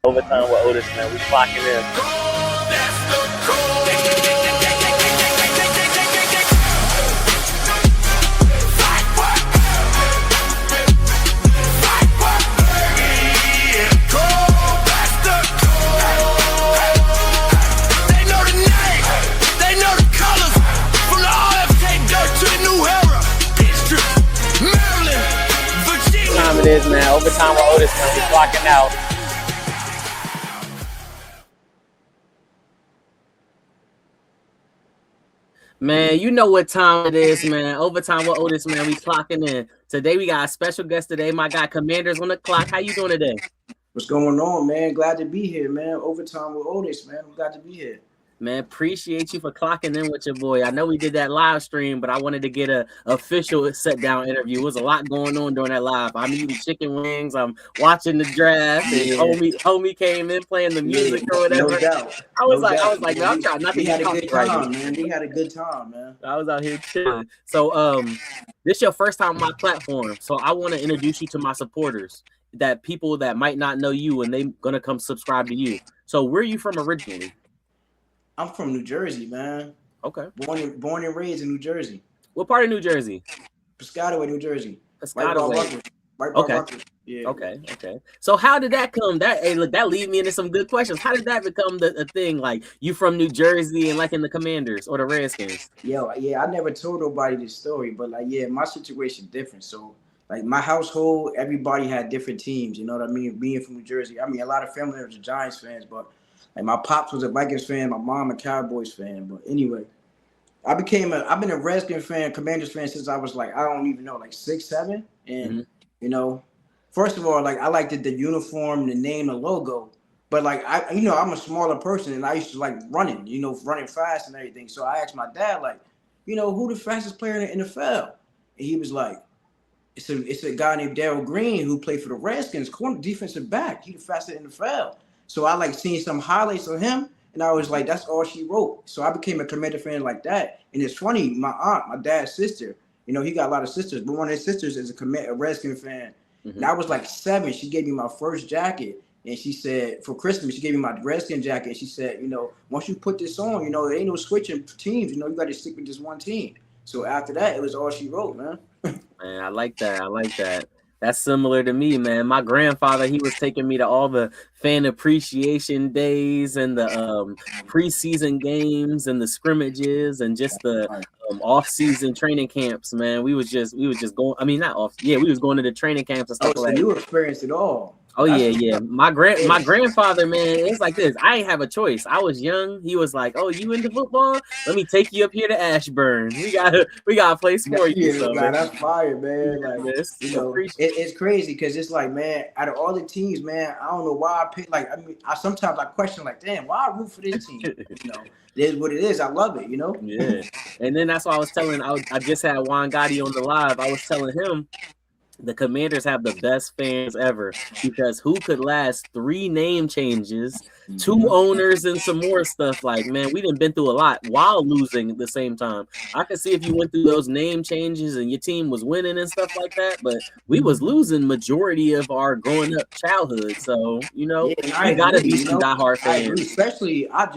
Overtime with Otis, man. We clocking in. It is, man. Overtime with Otis, man. We clocking out. Man, you know what time it is, man. Overtime with Otis, man. We clocking in. Today we got a special guest today. My guy Commanders on the clock. How you doing today? What's going on, man? Glad to be here, man. Overtime with Otis, man. I'm glad to be here. Man, appreciate you for clocking in with your boy. I know we did that live stream, but I wanted to get a official sit-down interview. There was a lot going on during that live. I'm eating chicken wings. I'm watching the draft. And homie came in playing the music or whatever. No doubt. I was like, man, I'm trying not to get a good time, man. We had a good time, man. I was out here chilling. So, this is your first time on my platform, so I want to introduce you to my supporters, that people that might not know you and they gonna come subscribe to you. So, where are you from originally? I'm from New Jersey, man. Okay. Born and raised in New Jersey. What part of New Jersey? Piscataway, New Jersey. Piscataway. Right okay. Yeah. Okay. So how did that come? That lead me into some good questions. How did that become a thing? Like, you from New Jersey and like in the Commanders or the Redskins? Yeah. I never told nobody this story, but my situation different. So like my household, everybody had different teams. You know what I mean? Being from New Jersey, I mean a lot of family members are Giants fans, but like my pops was a Vikings fan, my mom a Cowboys fan. But anyway, I've been a Redskins fan, Commanders fan since I was like, I don't even know, like 6, 7. And you know, first of all, like I liked the uniform, the name, the logo. But like I'm a smaller person and I used to like running fast and everything. So I asked my dad, like, who the fastest player in the NFL? And he was like, it's a guy named Darryl Green who played for the Redskins, corner defensive back. He the fastest in the NFL. So I like seen some highlights of him, and I was like, that's all she wrote. So I became a Commander fan like that. And it's funny, my aunt, my dad's sister, he got a lot of sisters, but one of his sisters is a Redskin fan. And I was like 7. She gave me my first jacket, and she said, for Christmas, she gave me my Redskin jacket. And she said, once you put this on, there ain't no switching teams. You got to stick with this one team. So after that, it was all she wrote, man. Man, I like that. That's similar to me, man. My grandfather, he was taking me to all the fan appreciation days and the preseason games and the scrimmages and just the off-season training camps, man. We was just going. I mean, not off. Yeah, we was going to the training camps and stuff like that. You experienced it all. Oh yeah. My grandfather, man, it's like this. I ain't have a choice. I was young. He was like, "Oh, you into football? Let me take you up here to Ashburn. We got a place for you." So, man, that's fire, man. Like it's crazy because it's like, man, out of all the teams, man, I don't know why I pick. Like, I mean, sometimes I question, like, damn, why I root for this team? It is what it is. I love it, Yeah. And then that's why I was telling. I just had Juan Gotti on the live. I was telling him, the Commanders have the best fans ever because who could last 3 name changes, 2 owners, and some more stuff? Like, man, we done been through a lot while losing at the same time. I could see if you went through those name changes and your team was winning and stuff like that, but we was losing majority of our growing up childhood. So, we gotta be some diehard fans. Especially our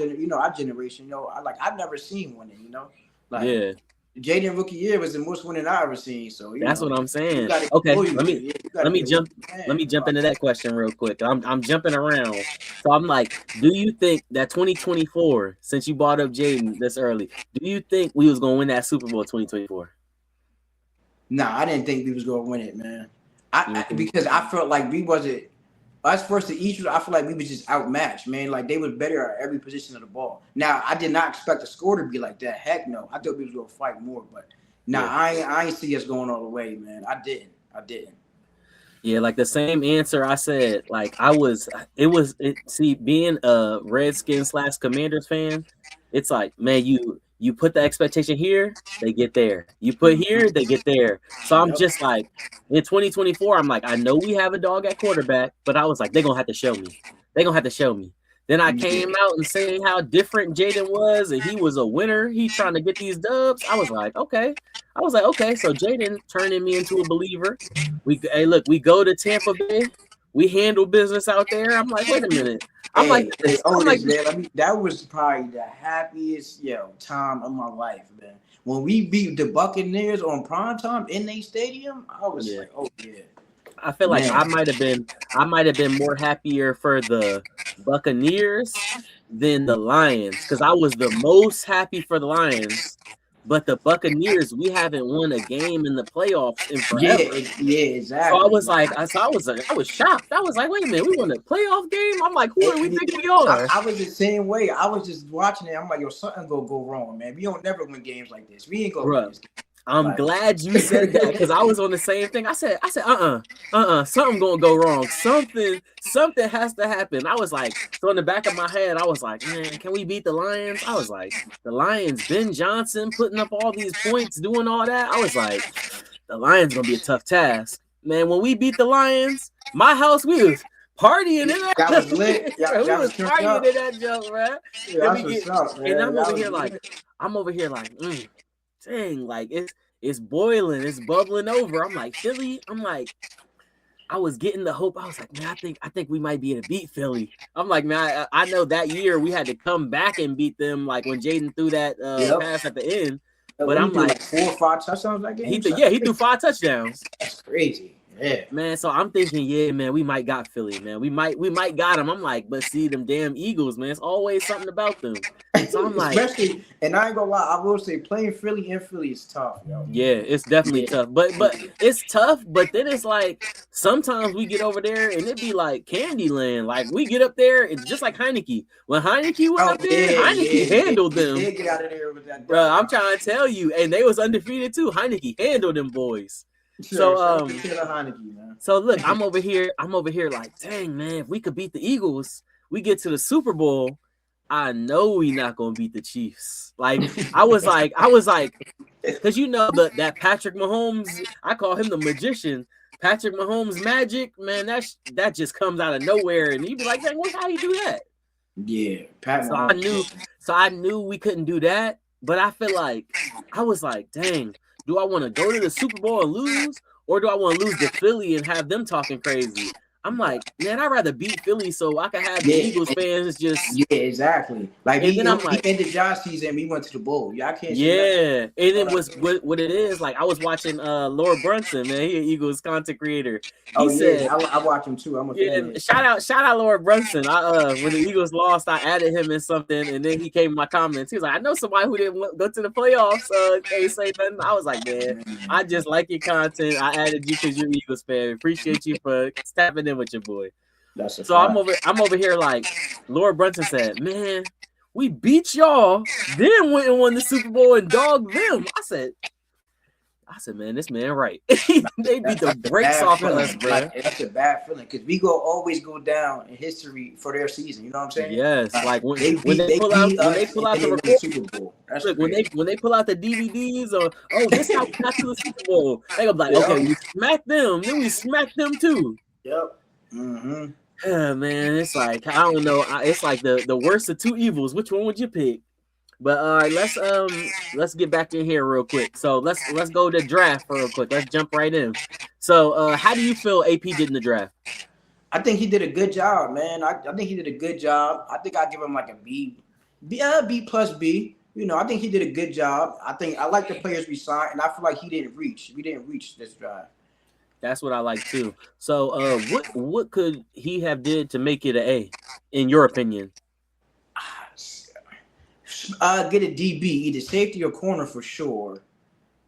generation, I've never seen one, yeah. Jaden rookie year was the most winning I ever seen. So that's what I'm saying. Okay, let me jump into that question real quick. I'm jumping around. So I'm like, do you think that 2024, since you brought up Jaden this early, do you think we was gonna win that Super Bowl 2024? Nah, I didn't think we was gonna win it, man. Because I felt like we wasn't. Us versus each, I feel like we was just outmatched, man. Like they was better at every position of the ball. Now I did not expect the score to be like that. Heck no. I thought we was gonna fight more, but I ain't see us going all the way, man. I didn't. Yeah, like the same answer I said. Like being a Redskins / Commanders fan, it's like, man, you put the expectation here, they get there. You put here, they get there. So I'm just like, in 2024, I'm like, I know we have a dog at quarterback, but I was like, they're going to have to show me. Then I came out and saying how different Jaden was, and he was a winner. He trying to get these dubs. I was like, okay. So Jaden turning me into a believer. We go to Tampa Bay. we handle business out there. I'm like, wait a minute. I'm like, man. I mean, that was probably the happiest time of my life, man. When we beat the Buccaneers on primetime in their stadium, I was like, oh yeah. I feel like I might have been more happier for the Buccaneers than the Lions, because I was the most happy for the Lions. But the Buccaneers, we haven't won a game in the playoffs in forever. Yeah, exactly. So I was like, I was shocked. I was like, wait a minute, we won a playoff game? I'm like, who do we think we are? I was the same way. I was just watching it. I'm like, yo, something gonna go wrong, man. We don't never win games like this. We ain't gonna win this game. I'm glad you said that, because I was on the same thing. I said, something gonna go wrong. Something has to happen. I was like, so in the back of my head, I was like, man, can we beat the Lions? I was like, the Lions, Ben Johnson putting up all these points, doing all that. I was like, the Lions gonna be a tough task, man. When we beat the Lions, my house, we was partying in that. That was lit. We was partying in that junk, man. And I'm over here like, dang, like it's boiling, it's bubbling over. I'm like, Philly. I'm like, I was getting the hope. I was like, man, I think we might be able to beat Philly. I'm like, man, I know that year we had to come back and beat them, like when Jaden threw that pass at the end. But I'm like 4 or 5 touchdowns that game. He threw 5 touchdowns. That's crazy. Yeah, man. So I'm thinking, yeah, man, we might got Philly, man. We might got them. I'm like, but see, them damn Eagles, man. It's always something about them. So I'm like, especially, and I ain't gonna lie, I will say playing Philly in Philly is tough, yo. Yeah, it's definitely tough. But it's tough. But then it's like sometimes we get over there and it be like Candyland. Like we get up there, it's just like Heineke. When Heineke went up there, Heineke handled them. Get out of there with that, bro. I'm trying to tell you, and they was undefeated too. Heineke handled them boys. So so look, I'm over here like, dang, man, if we could beat the Eagles, we get to the Super Bowl. I know we not gonna beat the Chiefs. Like I was like, because you know that Patrick Mahomes, I call him the magician. Patrick Mahomes magic, man, that just comes out of nowhere, and you'd be like, dang, how you do that? Yeah, Pat. So I knew we couldn't do that, but I feel like I was like, dang. Do I want to go to the Super Bowl and lose, or do I want to lose to Philly and have them talking crazy? I'm like, man, I'd rather beat Philly so I can have the Eagles fans just. Yeah, exactly. Like, he ended Josh season, we went to the bowl. Yeah, I can't. Yeah, and it was what it is. Like, I was watching Laura Brunson, man. He an Eagles content creator. He said, I watch him too. I'm a fan. Shout out Laura Brunson. When the Eagles lost, I added him in something, and then he came in my comments. He was like, I know somebody who didn't go to the playoffs. Can't say nothing. I was like, man, I just like your content. I added you because you're an Eagles fan. Appreciate you for tapping in with your boy. So I'm over here like Laura Brunson said, man, we beat y'all, then went and won the Super Bowl and dogged them. I said, man, this man right. They beat the brakes off of us, bro. Like, that's a bad feeling because we always go down in history for their season. You know what I'm saying? Yes, like when they pull out the Super Bowl. Look, when they pull out the DVDs or this how we got to the Super Bowl, they gonna be like, okay, we smacked them, then we smacked them too. Yep. Mm-hmm. Man, it's like I don't know. It's like the worst of two evils. Which one would you pick? But all right, let's get back in here real quick. So let's go to draft real quick. Let's jump right in. So how do you feel AP did in the draft? I think he did a good job, man. I think he did a good job. I think I give him like a B plus B. You know, I think he did a good job. I like the players we signed, and I feel like we didn't reach this draft. That's what I like too. So what could he have did to make it an A, in your opinion? Get a DB, either safety or corner for sure.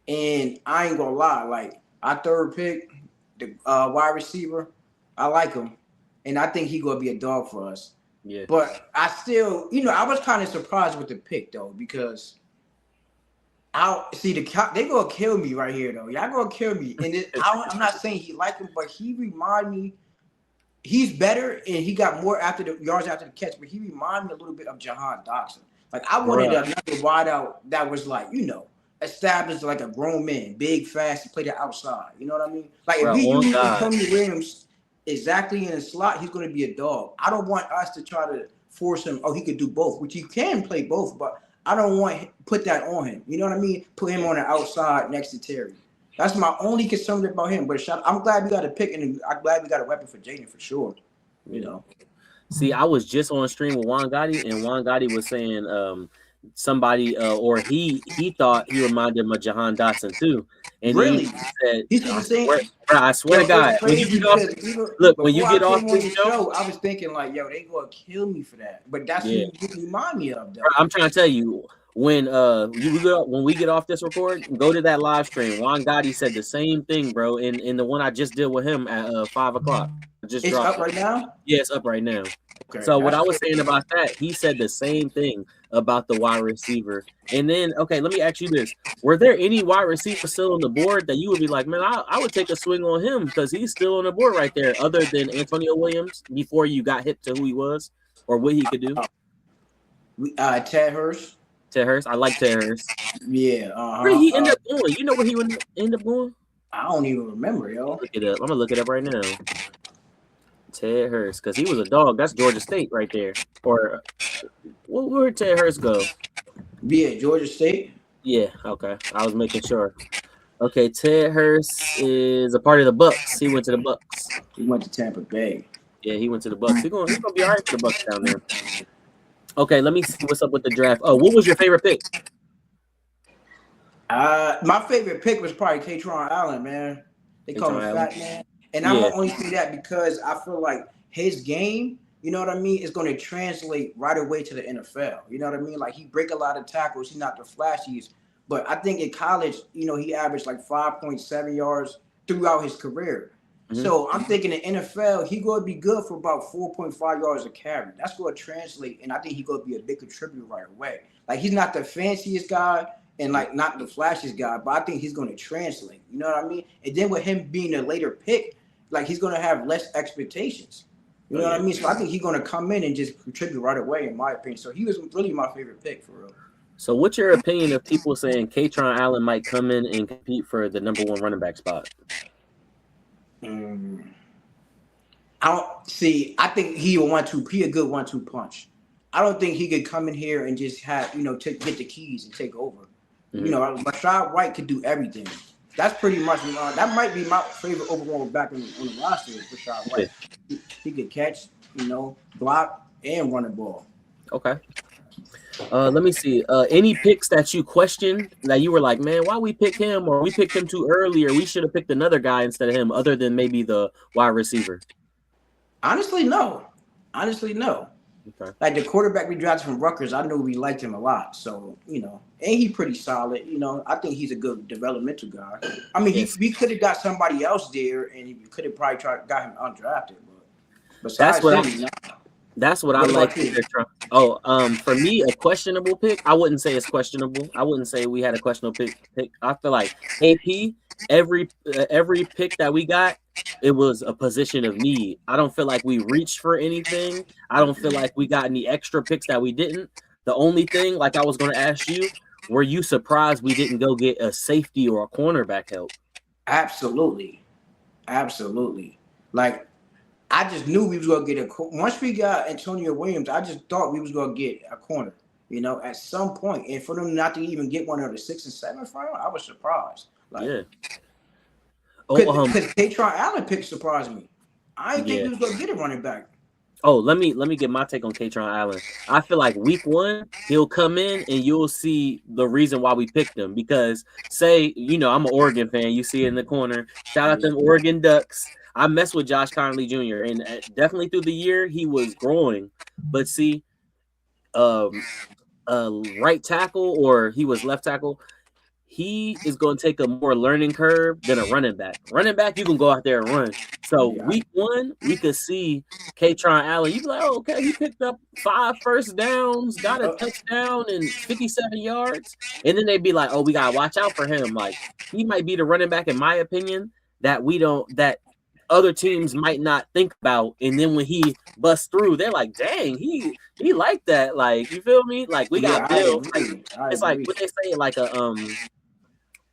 And I ain't gonna lie, like our third pick, the wide receiver, I like him, and I think he gonna be a dog for us. Yeah. But I still, I was kind of surprised with the pick though, because they gonna kill me right here though. Y'all gonna kill me, and I'm not saying he like him, but he remind me. He's better, and he got more yards after the catch, but he remind me a little bit of Jahan Dotson. Like, I wanted another wideout that was like, established like a grown man, big, fast, and play the outside. You know what I mean? Like, if we use Tony Williams exactly in the slot, he's going to be a dog. I don't want us to try to force him. Oh, he could do both, which he can play both, but I don't want to put that on him. You know what I mean? Put him on the outside next to Terry. That's my only concern about him. But I'm glad we got a pick, and I'm glad we got a weapon for Jaden for sure. You know. See, I was just on stream with Juan Gotti, and Juan Gotti was saying somebody or he thought he reminded him of Jahan Dotson too. And really? he said, He's the same. I swear to God, when you get off, when you get off this show, I was thinking like, yo, they gonna kill me for that. But that's what you remind me of, though. I'm trying to tell you, when we get off this record, go to that live stream. Juan Gotti said the same thing, bro. In the one I just did with him at 5:00. It's up right now? Yeah, it's up right now. Okay, so what I was saying about that, he said the same thing about the wide receiver. And then, okay, let me ask you this. Were there any wide receivers still on the board that you would be like, man, I would take a swing on him because he's still on the board right there, other than Antonio Williams before you got hip to who he was or what he could do? Ted Hurst. Ted Hurst. I like Ted Hurst. Yeah. Where did he end up going? You know where he would end up going? I don't even remember, yo. Look it up. I'm going to look it up right now. Ted Hurst, because he was a dog. That's Georgia State right there. Or where did Ted Hurst go? Yeah, Georgia State. Yeah, okay. I was making sure. Okay, Ted Hurst is a part of the Bucks. He went to the Bucks. He went to Tampa Bay. Yeah, he went to the Bucks. He's gonna be all right for the Bucks down there. Okay, let me see what's up with the draft. Oh, what was your favorite pick? My favorite pick was probably Kaytron Allen, man. They call him Fat Man. And I'm gonna only say that because I feel like his game, you know what I mean, is going to translate right away to the NFL. You know what I mean? Like, he break a lot of tackles. He's not the flashiest. But I think in college, you know, he averaged like 5.7 yards throughout his career. Mm-hmm. So I'm thinking in NFL, he's going to be good for about 4.5 yards a carry. That's going to translate, and I think he's going to be a big contributor right away. Like, he's not the fanciest guy and, like, not the flashiest guy, but I think he's going to translate. You know what I mean? And then with him being a later pick, like, he's going to have less expectations. You know what I mean? So I think he's going to come in and just contribute right away, in my opinion. So he was really my favorite pick, for real. So what's your opinion of people saying Kaytron Allen might come in and compete for the number one running back spot? I think he a good 1-2 punch. I don't think he could come in here and just have, you know, get the keys and take over. Mm-hmm. You know, Rashad White could do everything. That's pretty much that might be my favorite overall back on the roster is Rashad White. Yeah. He could catch, you know, block and run the ball. Okay. Let me see. Any picks that you questioned that you were like, man, why we pick him, or we picked him too early, or we should have picked another guy instead of him, other than maybe the wide receiver? Honestly, no. Okay. Like the quarterback we drafted from Rutgers, I knew we liked him a lot. So, you know, and he's pretty solid. You know, I think he's a good developmental guy. I mean, we could have got somebody else there, and he could have probably got him undrafted. But that's what I like. For me, a questionable pick. I wouldn't say it's questionable. I wouldn't say we had a questionable pick. I feel like AP, every pick that we got, it was a position of need. I don't feel like we reached for anything. I don't feel like we got any extra picks that we didn't. The only thing, like I was going to ask you, were you surprised we didn't go get a safety or a cornerback help? Absolutely. Like, I just knew we was going to get once we got Antonio Williams, I just thought we was going to get a corner, you know, at some point. And for them not to even get one of the 6th and 7th round, I was surprised. Like, yeah. Because Kaytron Allen pick surprised me. I didn't think he was going to get a running back. Oh, let me get my take on Kaytron Allen. I feel like week 1, he'll come in and you'll see the reason why we picked him. Because say, you know, I'm an Oregon fan. You see it in the corner. Shout out them Oregon Ducks. I messed with Josh Conley Jr. and definitely through the year he was growing. But see, right tackle or he was left tackle, he is going to take a more learning curve than a running back. Running back, you can go out there and run. So week 1, we could see Kaytron Allen. You'd be like, oh, okay, he picked up 5 first downs, got a touchdown and 57 yards. And then they'd be like, oh, we got to watch out for him. Like, he might be the running back, in my opinion, that other teams might not think about, and then when he busts through, they're like, "Dang, he like that." Like, you feel me? Like we got Bill. It's like what they say, like a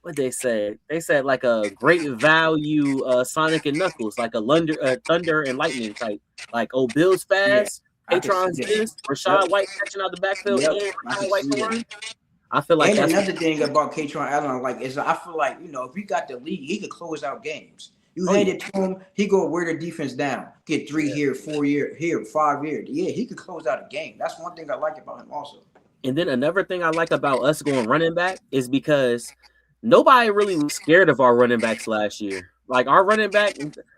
what they say? They said like a great value Sonic and Knuckles, like a Thunder and Lightning type. Like, oh, Bill's fast. Kaytron's this. Rashad White catching out the backfield. Rashad White can run. I feel like And that's another thing about Katron Allen, like, is I feel like, if he got the lead, he could close out games. You hand it to him, he go wear the defense down, get 3 here, 4 here, 5 here. Yeah, he could close out a game. That's one thing I like about him also. And then another thing I like about us going running back is because nobody really was scared of our running backs last year. Like our running back,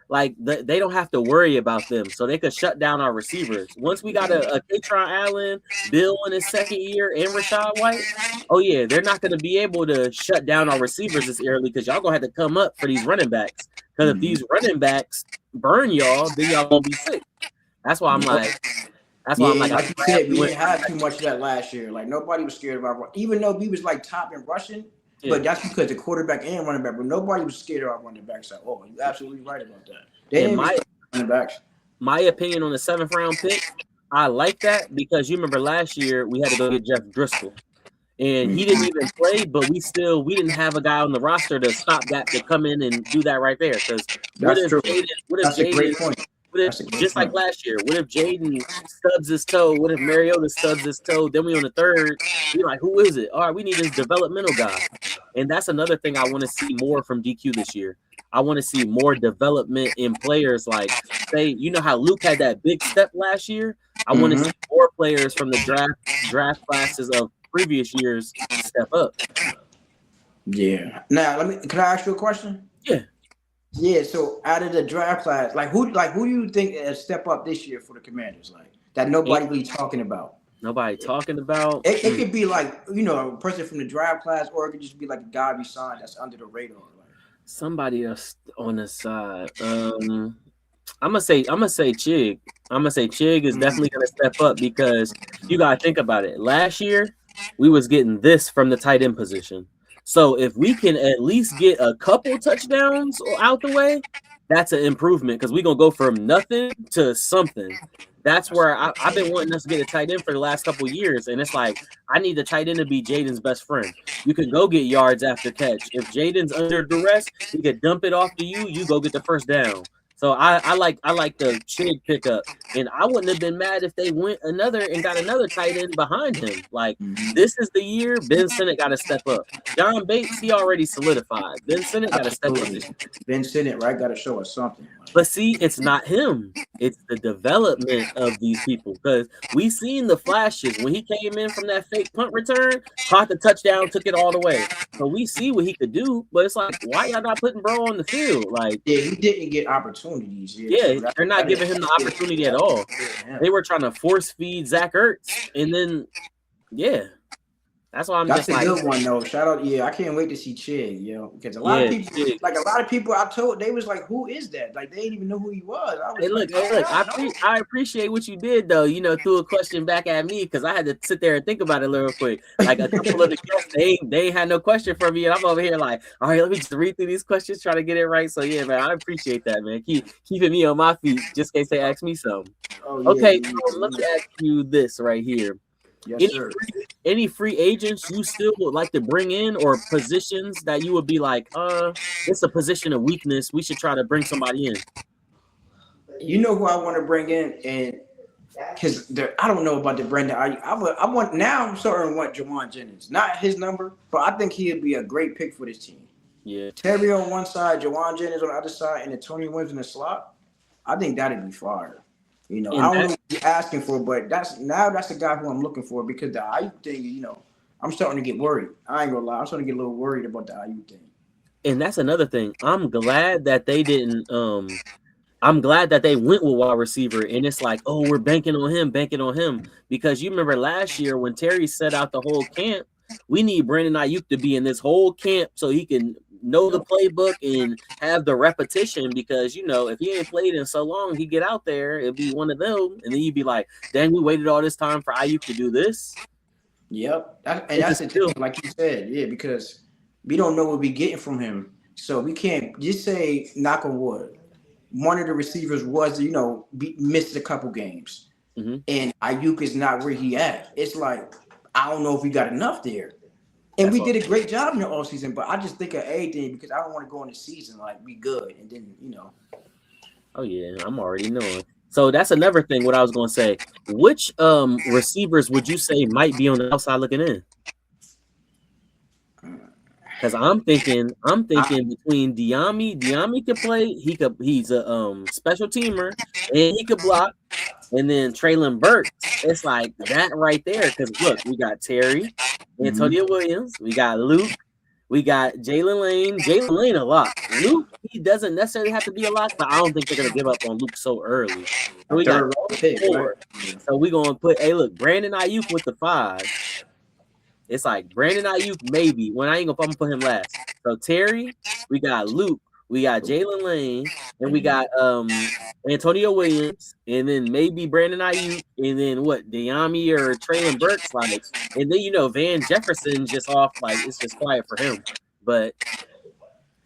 like they don't have to worry about them, so they could shut down our receivers. Once we got a Katron Allen, Bill in his second year, and Rachaad White, oh yeah, they're not going to be able to shut down our receivers this early because y'all gonna have to come up for these running backs. Because if these running backs burn y'all, then y'all gonna be sick. That's why I'm like. That's why I'm like you said, we didn't have too much of that last year. Like nobody was scared about, even though we was like top in rushing. Yeah. But that's because the quarterback and running back, but nobody was scared of our running backs at all. You're absolutely right about that. They didn't running backs. My opinion on the 7th round pick, I like that because you remember last year we had to go get Jeff Driscoll. And he didn't even play, but we didn't have a guy on the roster to stop that, to come in and do that right there. Because that's true. That's a great point. What if, just like last year, what if Jaden stubs his toe? What if Mariota stubs his toe? Then we on the third, we like, who is it? All right, we need this developmental guy. And that's another thing I want to see more from DQ this year. I want to see more development in players. Like, say, you know how Luke had that big step last year? I want to see more players from the draft classes of previous years step up. Yeah. Now, can I ask you a question? Yeah. Yeah, so out of the draft class, who do you think step up this year for the Commanders? Like that nobody really talking about. Nobody talking about. It could be like, a person from the draft class, or it could just be like a guy we signed that's under the radar. Like somebody else on the side. I'm gonna say Chig. I'm gonna say Chig is definitely gonna step up because you gotta think about it. Last year we was getting this from the tight end position. So if we can at least get a couple touchdowns out the way, that's an improvement because we're going to go from nothing to something. That's where I've been wanting us to get a tight end for the last couple of years. And it's like, I need the tight end to be Jaden's best friend. You can go get yards after catch. If Jaden's under duress, he could dump it off to you. You go get the first down. So I like the Chig pickup, and I wouldn't have been mad if they went and got another tight end behind him. Like this is the year Ben Sinnott got to step up. John Bates, he already solidified. Ben Sinnott got to step up. Ben Sinnott, right, got to show us something. But see, it's not him. It's the development of these people because we seen the flashes when he came in from that fake punt return, caught the touchdown, took it all the way. So we see what he could do, but it's like, why y'all not putting bro on the field? Like, yeah, he didn't get opportunities. Yeah, they're not giving him the opportunity at all. They were trying to force feed Zach Ertz, and then that's why that's a good one though. Shout out, I can't wait to see Chig, because a lot of people, I told they was like, who is that? Like they didn't even know who he was. I appreciate what you did though. Threw a question back at me because I had to sit there and think about it a little quick. Like a couple of the guests, they had no question for me, and I'm over here like, all right, let me just read through these questions, try to get it right. So yeah, man, I appreciate that, man. Keeping me on my feet just in case they ask me something. Okay, let me ask you this right here. Yes, sir. Any free agents you still would like to bring in, or positions that you would be like, it's a position of weakness, we should try to bring somebody in? You know who I want to bring in, and because I don't know about the Brandon. I'm starting to want Jauan Jennings, not his number, but I think he'd be a great pick for this team. Yeah, Terry on one side, Jauan Jennings on the other side, and the Tony Williams in the slot. I think that'd be fire. I don't know what you're asking for, but that's the guy who I'm looking for because the Ayuk thing, I'm starting to get worried. I ain't gonna lie, I'm starting to get a little worried about the Ayuk thing. And that's another thing. I'm glad that they didn't. I'm glad that they went with wide receiver, and it's like, oh, we're banking on him, because you remember last year when Terry set out the whole camp, we need Brandon Ayuk to be in this whole camp so he can know the playbook and have the repetition, because if he ain't played in so long, he get out there, it'd be one of them, and then you'd be like, dang, we waited all this time for Ayuk to do this. Yep, that's the thing, like you said, because we don't know what we're getting from him, so we can't just say knock on wood. One of the receivers was missed a couple games, and Ayuk is not where he at. It's like, I don't know if we got enough there. And we did a great job in the offseason, but I just think of everything because I don't want to go in the season like we good and then Oh yeah, I'm already knowing. So that's another thing. What I was going to say, which receivers would you say might be on the outside looking in? Because I'm thinking between Diami could play. He's a special teamer and he could block. And then Traylon Burks, it's like that right there. Because look, we got Terry, Antonio Williams, we got Luke, we got Jalen Lane. Jalen Lane a lot. Luke, he doesn't necessarily have to be a lot, but I don't think they're gonna give up on Luke so early. So we got 4. So we're gonna put look, Brandon Ayuk with the 5. It's like Brandon Ayuk, maybe. When I'm gonna put him last. So Terry, we got Luke, we got Jalen Lane, and we got Antonio Williams, and then maybe Brandon Ayuk, and then what, Diami or Traylon Burks, like, and then Van Jefferson just off, like it's just quiet for him. But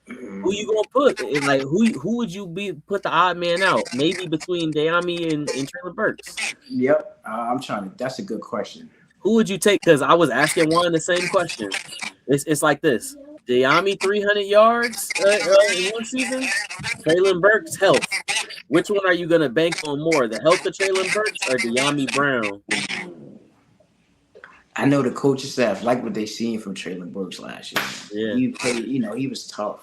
who you gonna put? And like who would you put the odd man out? Maybe between Diami and Traylon Burks. Yep, that's a good question. Who would you take? Because I was asking Juan the same question. It's like this: Diami 300 yards in one season, Traylon Burks health. Which one are you gonna bank on more, the health of Traylon Burks or Diami Brown? I know the coaching staff like what they seen from Traylon Burks last year. Yeah, he played. He was tough.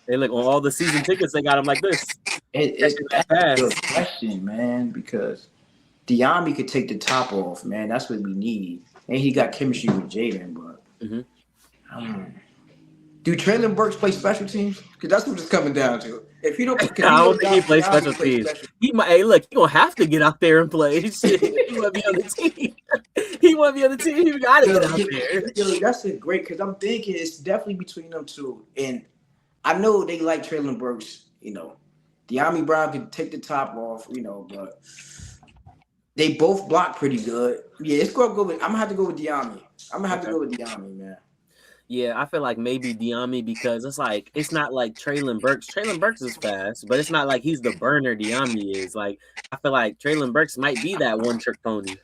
They look on all the season tickets. They got him like this. That's a good question, man, because Diami could take the top off, man. That's what we need. And he got chemistry with Jaden, but do Traylon Burks play special teams? Because that's what it's coming down to. If he don't, I don't think he plays special teams. He might. Hey, look, you gonna have to get out there and play. He want to be on the team. He want to be on the team. You gotta get out there. Yo, that's a great. Because I'm thinking it's definitely between them two, and I know they like Traylon Burks. Diami Brown can take the top off. But they both block pretty good. Yeah, it's gonna go with. I'm gonna have to go with Diami. I'm gonna have to go with Diami, man. Yeah, I feel like maybe Diami because it's not like Traylon Burks. Traylon Burks is fast, but it's not like he's the burner Diami is. Like I feel like Traylon Burks might be that one trick pony.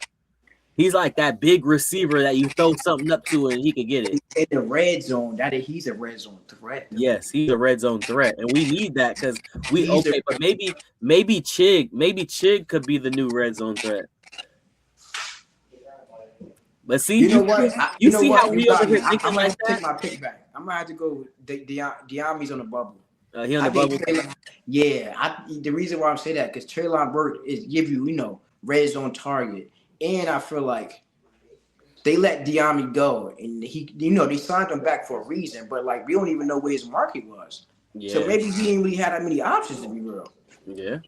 He's like that big receiver that you throw something up to and he could get it. In the red zone, he's a red zone threat. Yes, he's a red zone threat, and we need that because but maybe Chig could be the new red zone threat. But see, you see how we over here thinking like that? Take my pick back. I'm gonna have to go with Diami's on the bubble. He on the bubble. The reason why I'm saying that because Traylon Burks is give you red zone target, and I feel like they let Diami go, and he they signed him back for a reason, but like we don't even know where his market was. Yeah. So maybe he didn't really have that many options to be real. Yeah.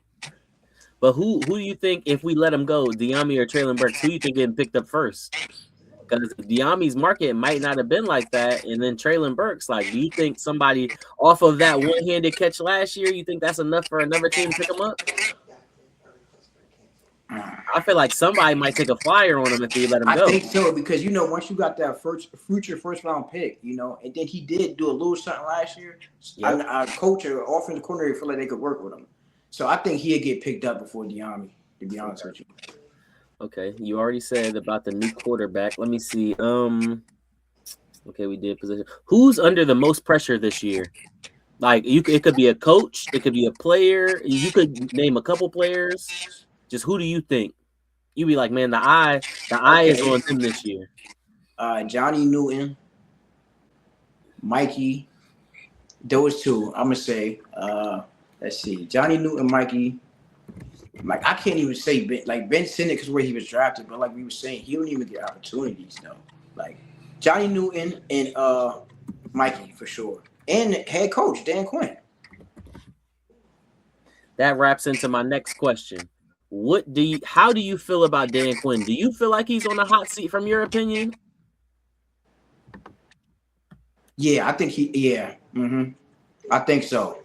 But who do you think if we let him go, Diami or Traylon Burks? Who do you think getting picked up first? Because Diami's market might not have been like that, and then Traylon Burks, do you think somebody off of that one-handed catch last year, you think that's enough for another team to pick him up? I feel like somebody might take a flyer on him if they let him go. I think so because once you got that future first round pick, and then he did do a little something last year. Yep. Our coach or offensive coordinator feel like they could work with him, so I think he'd get picked up before Diami. To be honest with you. Okay, you already said about the new quarterback. Let me see. Okay, we did position. Who's under the most pressure this year? Like it could be a coach, it could be a player. You could name a couple players. Just who do you think? You be like, man, the eye is on him this year. Johnny Newton, Mikey, those two. I'm gonna say. Let's see, Johnny Newton, Mikey. Like I can't even say Ben Sinnott is where he was drafted, but like we were saying, he don't even get opportunities though. Like Johnny Newton and Mikey for sure, and head coach Dan Quinn. That wraps into my next question. How do you feel about Dan Quinn? Do you feel like he's on the hot seat from your opinion? Yeah, I think I think so.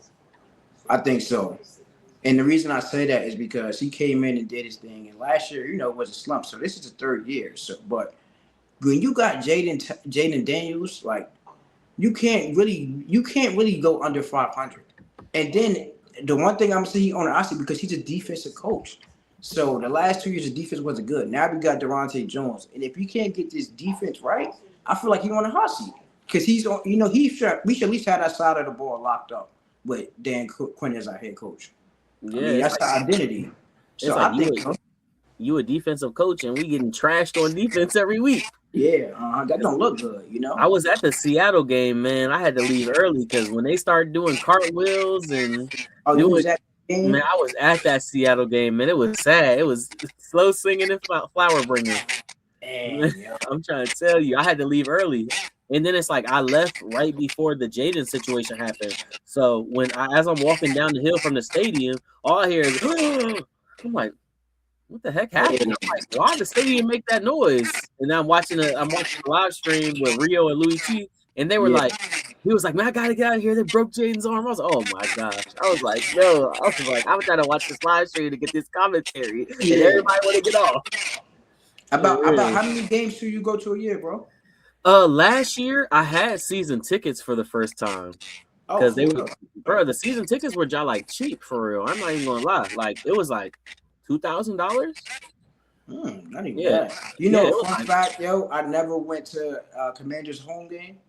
And the reason I say that is because he came in and did his thing, and last year, it was a slump. So this is the third year. So, but when you got Jaden Daniels, like you can't really go under 500. And then the one thing I'm gonna say he on the IC because he's a defensive coach. So the last 2 years the defense wasn't good. Now we got Durante Jones, and if you can't get this defense right, I feel like he's on the hot seat because he's on. We should at least have that side of the ball locked up with Dan Quinn as our head coach. Yeah, that's the identity. So I think You a defensive coach, and we getting trashed on defense every week. Yeah, that don't look good, you know. I was at the Seattle game, man. I had to leave early because when they started doing cartwheels and You was at the game? man, I was at that Seattle game, man. It was sad. It was slow singing and flower bringing. Damn, I'm trying to tell you, I had to leave early. And then it's like I left right before the Jaden situation happened. So as I'm walking down the hill from the stadium, all I hear is I'm like, what the heck happened? I'm like, why did the stadium make that noise? And I'm watching the live stream with Rio and Louis T, and they were like, he was like, man, I gotta get out of here. They broke Jaden's arm. I was like, oh my gosh. I was like, I'm trying to watch this live stream to get this commentary. And everybody want to get off. About how many games do you go to a year, bro? Last year I had season tickets for the first time. Because they were, bro, the season tickets were just like cheap for real. I'm not even gonna lie. Like it was like $2,000. Not even bad. You know, fun fact, yo, I never went to Commanders home game.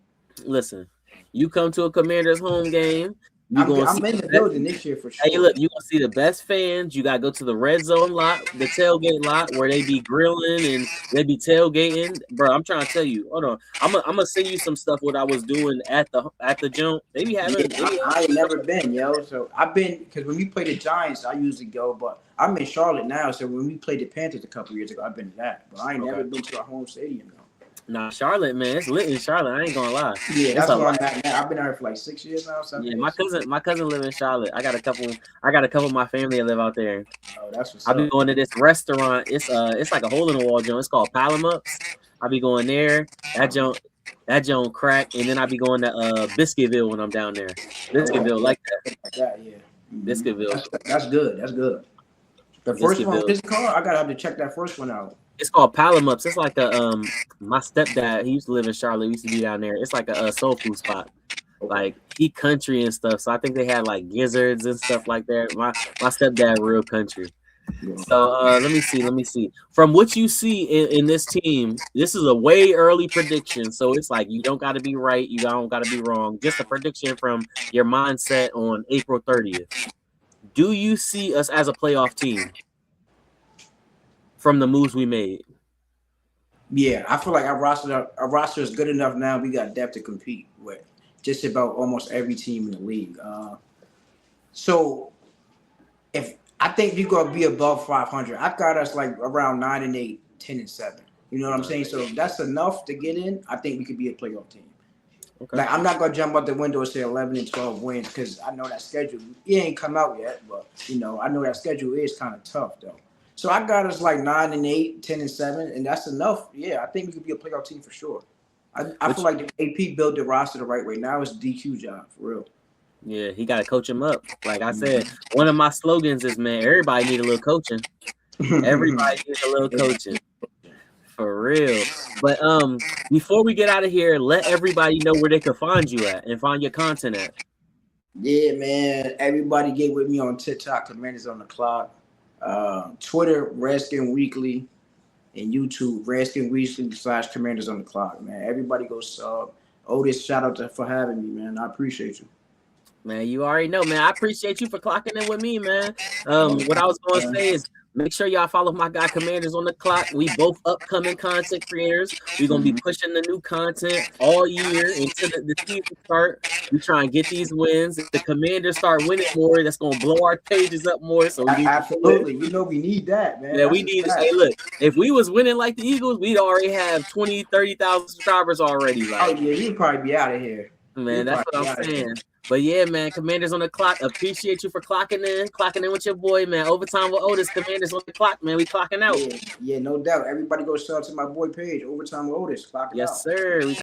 Listen, you come to a Commanders home game. I'm in the building this year for sure. Hey, look, you gonna see the best fans. You gotta go to the red zone lot, the tailgate lot, where they be grilling and they be tailgating. Bro, I'm trying to tell you. Hold on, I'm gonna send you some stuff what I was doing at the jump. They be having. I ain't never been, yo. So I've been because when we play the Giants, I usually go, but I'm in Charlotte now. So when we played the Panthers a couple years ago, I've been to that. But I ain't never been to our home stadium though. Nah, Charlotte, man, it's lit in Charlotte. I ain't gonna lie. Yeah, that's where I'm at now. I've been out for like 6 years now. My cousin live in Charlotte. I got a couple of my family that live out there. Oh, that's what's I've been going to this restaurant. It's like a hole in the wall joint. It's called Palamups. I be going there. That joint crack, and then I be going to Biscuitville when I'm down there. Biscuitville, like that. Yeah. Biscuitville. That's good. That's good. The first one, this car, I gotta have to check that first one out. It's called Palamups. It's like a my stepdad, he used to live in Charlotte. We used to be down there. It's like a soul food spot. Like he country and stuff. So I think they had like gizzards and stuff like that. My stepdad real country. So let me see. From what you see in this team, this is a way early prediction. So it's like you don't gotta be right, you don't gotta be wrong. Just a prediction from your mindset on April 30th. Do you see us as a playoff team? From the moves we made. Yeah, I feel like our roster is good enough now. We got depth to compete with just about almost every team in the league. So if I think we're gonna be above 500, I've got us like around 9-8, 10-7. You know what I'm saying? So if that's enough to get in, I think we could be a playoff team. Okay. Like I'm not gonna jump out the window and say 11 and 12 wins because I know that schedule it ain't come out yet, but you know I know that schedule is kind of tough though. So I got us like 9-8, 10-7, and that's enough. Yeah, I think we could be a playoff team for sure. I feel like the AP built the roster the right way. Now it's DQ job for real. Yeah, he got to coach him up. Like I said, one of my slogans is, man, everybody need a little coaching. Everybody needs a little coaching. For real. But before we get out of here, let everybody know where they can find you at and find your content at. Yeah, man. Everybody get with me on TikTok, Commanders on the Clock. Twitter, Redskin Weekly, and YouTube, Redskin Weekly / Commanders on the Clock, man. Everybody go sub. Otis, shout out for having me, man. I appreciate you. Man, you already know, man. I appreciate you for clocking in with me, man. What I was going to say is make sure y'all follow my guy Commanders on the Clock. We both upcoming content creators. We're going to be pushing the new content all year until the season start. We try and get these wins. If the Commanders start winning more, that's going to blow our pages up more. So absolutely. You know we need that, man. Yeah, we need to say, look, if we was winning like the Eagles, we'd already have 20,000, 30,000 subscribers already. Like, oh, yeah, you'd probably be out of here. Man, that's what I'm saying. But yeah, man, Commanders on the Clock. Appreciate you for clocking in with your boy, man. Overtime with Otis, Commanders on the Clock, man. We clocking out. Yeah, no doubt. Everybody go sub to my boy page. Overtime with Otis. Clocking out. Yes, sir.